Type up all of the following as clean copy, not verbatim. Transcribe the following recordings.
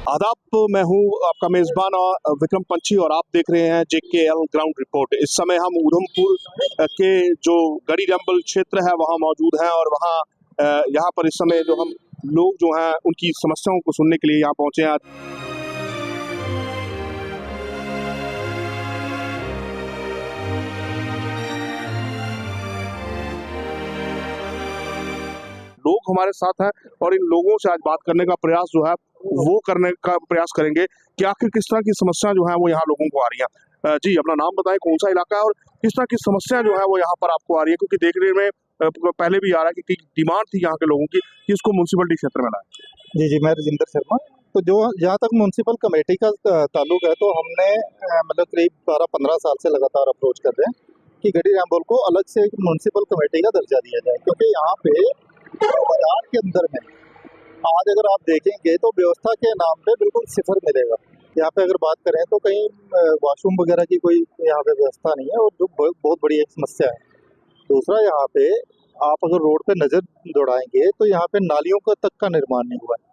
आदाब, मैं हूं आपका मेज़बान और विक्रम पंछी और आप देख रहे हैं JKL ग्राउंड रिपोर्ट। इस समय हम उधमपुर के जो गढ़ी रंबल क्षेत्र है वहां मौजूद हैं और वहां यहाँ पर इस समय जो हम लोग जो हैं उनकी समस्याओं को सुनने के लिए यहाँ पहुंचे हैं। लोग हमारे साथ हैं और इन लोगों से आज बात करने का प्रयास जो है वो करने का प्रयास करेंगे कि आखिर किस तरह की समस्या जो है वो यहाँ लोगों को आ रही है। जी, अपना नाम बताएं, कौन सा इलाका है और किस तरह की समस्या जो है वो यहाँ पर आपको आ रही है, क्योंकि देखने में पहले भी आ रहा है कि डिमांड थी यहाँ के लोगों की कि इसको म्यूनसिपलिटी क्षेत्र में लाए। जी जी, मैं राजेंद्र शर्मा। तो जो जहाँ तक म्यूनसिपल कमेटी का ताल्लुक है, तो हमने मतलब करीब 12-15 साल से लगातार अप्रोच कर रहे हैं कि गढ़ी रंबल को अलग से एक म्यूनसिपल कमेटी का दर्जा दिया जाए, क्योंकि यहाँ पे बाजार के अंदर में आज अगर आप देखेंगे तो व्यवस्था के नाम पे बिल्कुल सिफर मिलेगा। यहाँ पे अगर बात करें तो कहीं वॉशरूम वगैरह की कोई यहाँ पे व्यवस्था नहीं है, और जो बहुत बड़ी एक समस्या है। दूसरा, यहाँ पे आप अगर रोड पे नजर दौड़ाएंगे तो यहाँ पे नालियों का तक का निर्माण नहीं हुआ है,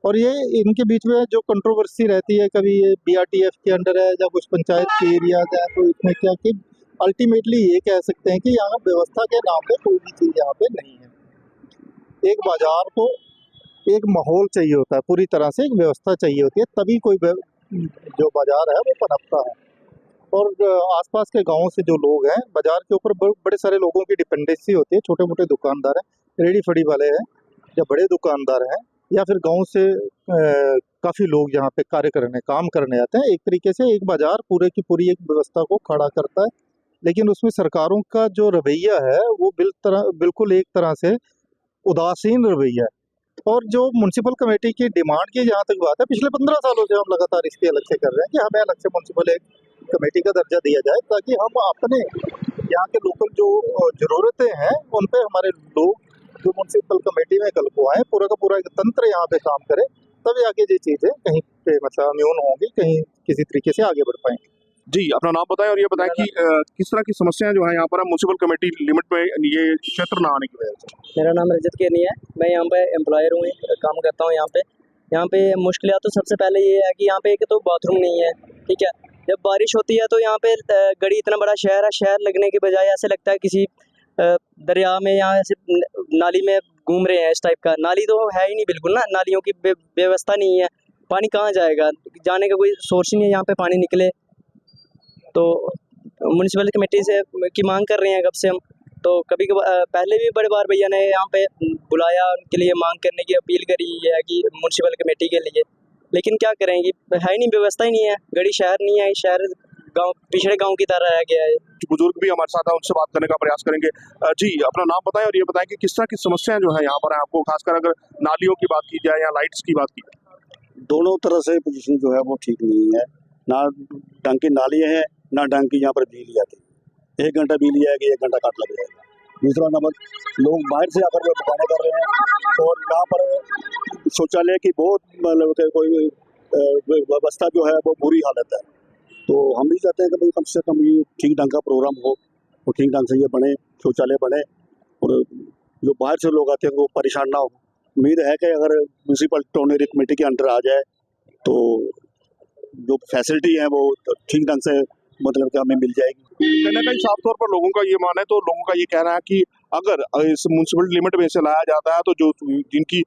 और ये इनके बीच में जो कंट्रोवर्सी रहती है, कभी ये BRTF के अंडर है या कुछ पंचायत के एरिया है, तो इसमें क्या कि अल्टीमेटली ये कह सकते हैं कि यहाँ व्यवस्था के नाम पे कोई भी चीज यहाँ पे नहीं है। एक बाजार को एक माहौल चाहिए होता है, पूरी तरह से एक व्यवस्था चाहिए होती है, तभी कोई जो बाजार है वो पनपता है। और आसपास के गांवों से जो लोग हैं, बाजार के ऊपर बड़े सारे लोगों की डिपेंडेंसी होती है। छोटे मोटे दुकानदार हैं, रेडी फड़ी वाले हैं, या बड़े दुकानदार हैं, या फिर गांव से काफ़ी लोग यहाँ पे कार्य करने काम करने आते हैं। एक तरीके से एक बाजार पूरे की पूरी एक व्यवस्था को खड़ा करता है, लेकिन उसमें सरकारों का जो रवैया है वो बिल्कुल एक तरह से उदासीन रवैया है। और जो म्यूनसिपल कमेटी की डिमांड की जहाँ तक बात है, पिछले 15 सालों से हम लगातार इसकी अलग से कर रहे हैं कि हमें अलग से म्यूनसिपल एक कमेटी का दर्जा दिया जाए, ताकि हम अपने यहाँ के लोकल जो ज़रूरतें हैं उन पे हमारे लोग जो म्यूनसिपल कमेटी में कल को आए, पूरा का पूरा एक तंत्र यहाँ पे काम करे, तभी आगे ये चीज़ें कहीं पे मतलब इम्यून होंगी, कहीं किसी तरीके से आगे बढ़ पाएंगे। जी, अपना नाम बताएं और ये बताएं कि किस तरह की समस्याएं जो है यहाँ पर म्यूनसिपल कमेटी लिमिट में ये क्षेत्र ना आने की वजह से। मेरा नाम रजत केनी है, मैं यहाँ पे एम्प्लॉयर हूँ, काम करता हूँ यहाँ पे मुश्किल तो सबसे पहले ये है कि यहाँ पे एक तो बाथरूम नहीं है, ठीक है। जब बारिश होती है तो यहाँ पे गढ़ी इतना बड़ा शहर है, शहर लगने के बजाय ऐसे लगता है किसी दरिया में या ऐसे नाली में घूम रहे हैं, इस टाइप का। नाली तो है ही नहीं बिल्कुल ना, नालियों की व्यवस्था नहीं है, पानी कहाँ जाएगा, जाने का कोई सोर्स ही नहीं है यहाँ पे पानी निकले। तो म्यूनसिपल कमेटी से की मांग कर रहे हैं कब से हम, तो कभी पहले भी बड़े बार भैया ने यहाँ पे बुलाया, उनके लिए मांग करने की अपील करी है कि म्यूनसिपल कमेटी के लिए, लेकिन क्या करेंगे, है ही नहीं, व्यवस्था ही नहीं है। गढ़ी शहर नहीं है, शहर गांव पिछड़े गांव की तरह रह गया है। बुजुर्ग भी हमारे साथ हैं, उनसे बात करने का प्रयास करेंगे। जी, अपना नाम बताएं और ये बताएं कि किस तरह की समस्याएं जो है यहाँ पर है आपको, खासकर अगर नालियों की बात की जाए या लाइट्स की बात की जाए। दोनों तरह से पोजीशन जो है वो ठीक नहीं है, ना ढंग की नाली है ना ढंग की यहाँ पर बिजली आती है। 1 घंटा बिजली आएगी, 1 घंटा काट लग जाएगा। दूसरा नंबर, लोग बाहर से आकर दुकानें कर रहे हैं, और यहाँ पर शौचालय की बहुत मतलब कोई व्यवस्था जो है वो बुरी हालत है। तो हम भी चाहते हैं कि भाई कम से कम ये ठीक ढंग का प्रोग्राम हो, और ठीक ढंग से ये बने, शौचालय बने, और जो बाहर से लोग आते हैं वो परेशान ना हो। उम्मीद है कि अगर म्यूनसिपल टोनरी कमेटी के अंडर आ जाए तो जो फैसिलिटी है वो ठीक ढंग से मतलब कि हमें मिल जाएगी। कहीं ना कहीं साफ तौर पर लोगों का ये मानना है, तो लोगों का ये कहना है कि अगर इस म्यूनसिपल लिमिट में से लाया जाता है तो जो जिनकी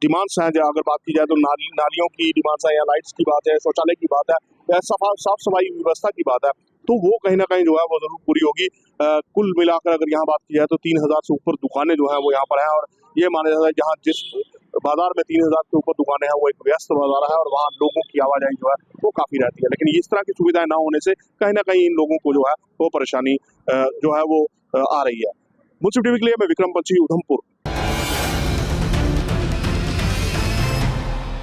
डिमांड्स हैं, अगर बात की जाए तो नालियों की डिमांड्स है, या लाइट्स की बात है, शौचालय की बात है, या साफ सफाई व्यवस्था की बात है, तो वो कहीं ना कहीं जो है वो जरूर पूरी होगी। कुल मिलाकर अगर यहाँ बात की जाए तो 3000 से ऊपर दुकानें जो है वो यहाँ पर है, और ये माना जाता है जहाँ जिस बाजार में 3000 से ऊपर दुकानें हैं वो एक व्यस्त बाजार है, और वहाँ लोगों की आवाजाही जो है वो काफी रहती है। लेकिन इस तरह की सुविधाएं ना होने से कहीं ना कहीं इन लोगों को जो है वो परेशानी जो है वो आ रही है। मुंसिफ टीवी के लिए मैं विक्रम पंछी, उधमपुर।